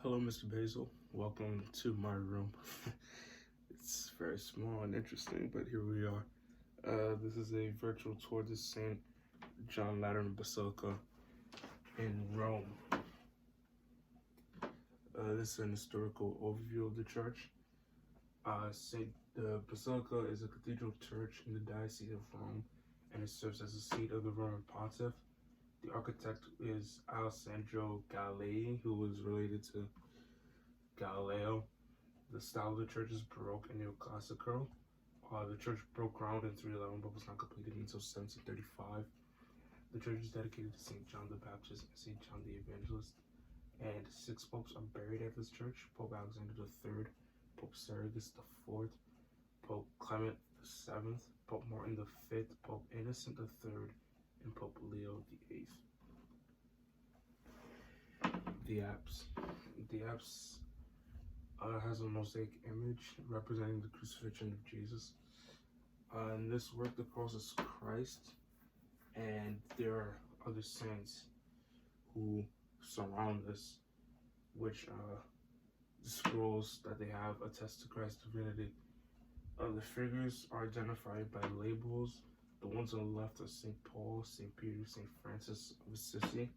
Hello, Mr. Basil. Welcome to my room. It's very small and interesting, but here we are. This is a virtual tour to St. John Lateran Basilica in Rome. This is an historical overview of the church. The Basilica is a cathedral church in the Diocese of Rome, and it serves as the seat of the Roman Pontiff. The architect is Alessandro Galilei, who was related to Galileo. The style of the church is Baroque and Neoclassical. The church broke ground in 311 but was not completed until 1735. The church is dedicated to St. John the Baptist and St. John the Evangelist. And 6 popes are buried at this church: Pope Alexander III, Pope Sergius IV, Pope Clement VII, Pope Martin V, Pope Innocent III, and Pope Leo VIII. The apse. The apse has a mosaic image representing the crucifixion of Jesus. In this work, the cross is Christ, and there are other saints who surround this, which the scrolls that they have attest to Christ's divinity. The figures are identified by labels. The ones on the left are St. Paul, St. Peter, St. Francis of Assisi,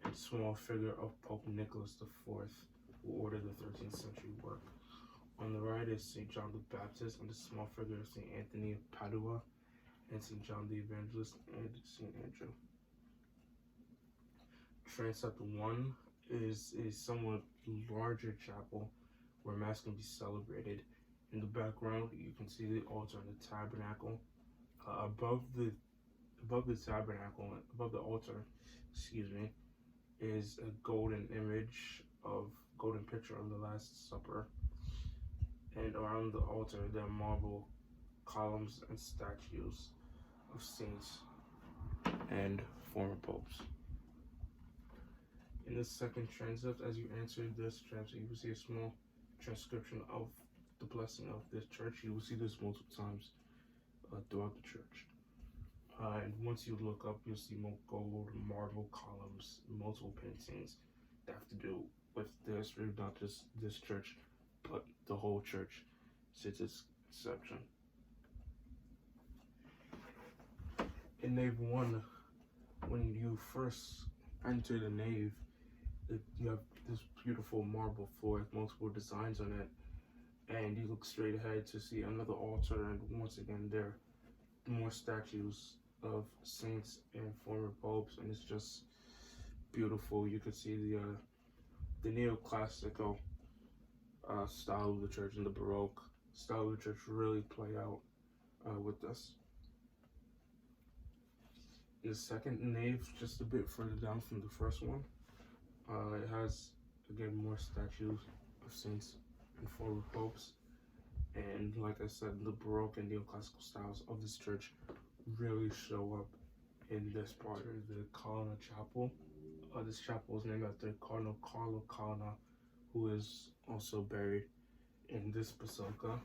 and a small figure of Pope Nicholas IV, who ordered the 13th century work. On the right is St. John the Baptist and a small figure of St. Anthony of Padua, and St. John the Evangelist and St. Andrew. Transept 1 is a somewhat larger chapel where Mass can be celebrated. In the background, you can see the altar and the tabernacle. Above the tabernacle, above the altar, is a golden picture of the Last Supper. And around the altar, there are marble columns and statues of saints and former popes. In the second transept, as you enter this transept, you will see a small transcription of the blessing of this church. You will see this multiple times throughout the church. And once you look up, you'll see more gold marble columns, multiple paintings that have to do with the history of not just this church, but the whole church since its inception. In nave 1, when you first enter the nave, you have this beautiful marble floor with multiple designs on it, and you look straight ahead to see another altar, and once again there are more statues of saints and former popes, and it's just beautiful. You can see the neoclassical style of the church and the Baroque style of the church really play out with this. The second nave, just a bit further down from the first one, it has again more statues of saints and former popes, and like I said, the Baroque and neoclassical styles of this church really show up in this part of the Colonna Chapel. This chapel is named after Cardinal Carlo Colonna, who is also buried in this basilica.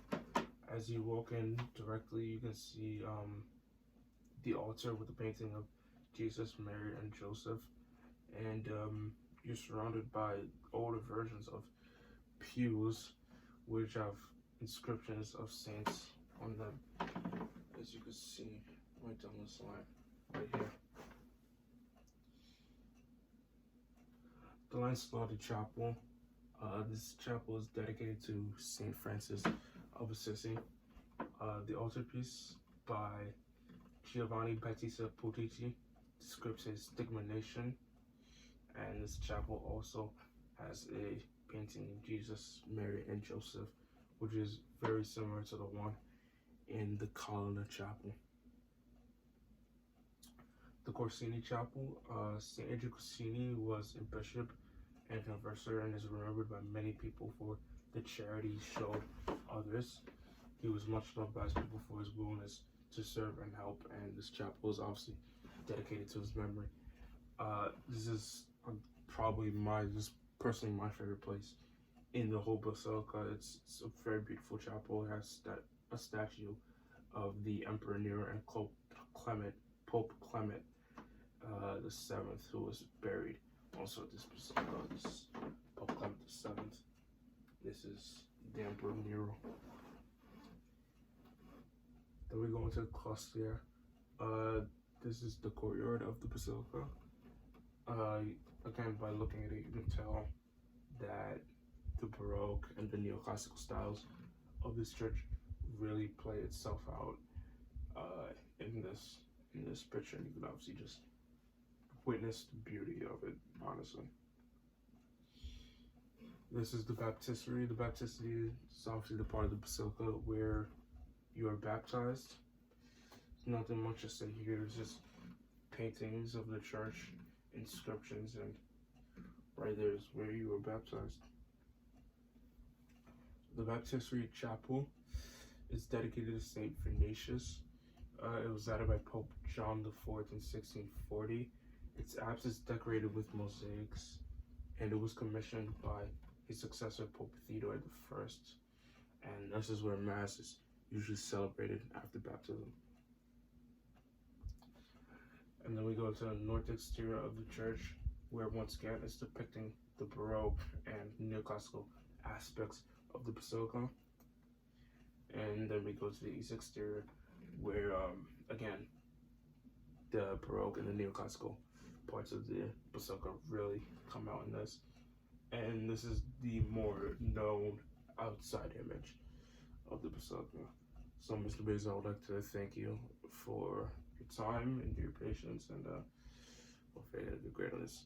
As you walk in directly, you can see the altar with the painting of Jesus, Mary, and Joseph, and you're surrounded by older versions of pews which have inscriptions of saints on them, as you can see right down this line, right here. The Lancelot Chapel. This chapel is dedicated to St. Francis of Assisi. The altarpiece by Giovanni Battista Pucci describes his stigmatization, and this chapel also has a painting of Jesus, Mary, and Joseph, which is very similar to the one in the Colonna Chapel. The Corsini Chapel. St. Andrew Corsini was a bishop and converser and is remembered by many people for the charity he showed others. He was much loved by his people for his willingness to serve and help, and this chapel is obviously dedicated to his memory. This is probably personally my favorite place in the whole basilica. It's a very beautiful chapel. It has a statue of the Emperor Nero and Pope Clement the 7th, who was buried also at this basilica. This Pope the Emperor Nero. Then we go into the cluster. This is the courtyard of the basilica. Again, by looking at it, you can tell that the Baroque and the neoclassical styles of this church really play itself out in this picture, and you can obviously just witness the beauty of it, honestly. This is the baptistery. The baptistery is obviously the part of the basilica where you are baptized. There's nothing much to say here. There's just paintings of the church, inscriptions, and right there is where you were baptized. The baptistery chapel is dedicated to Saint Ignatius. It was added by Pope John IV in 1640. Its apse is decorated with mosaics, and it was commissioned by his successor, Pope Theodore I. And this is where Mass is usually celebrated after baptism. And then we go to the north exterior of the church, where once again it's depicting the Baroque and neoclassical aspects of the basilica. And then we go to the east exterior, where again the Baroque and the neoclassical parts of the basilica really come out in this. And this is the more known outside image of the basilica. So, Mr. Biggs, I would like to thank you for your time and your patience, and hopefully I did great on this.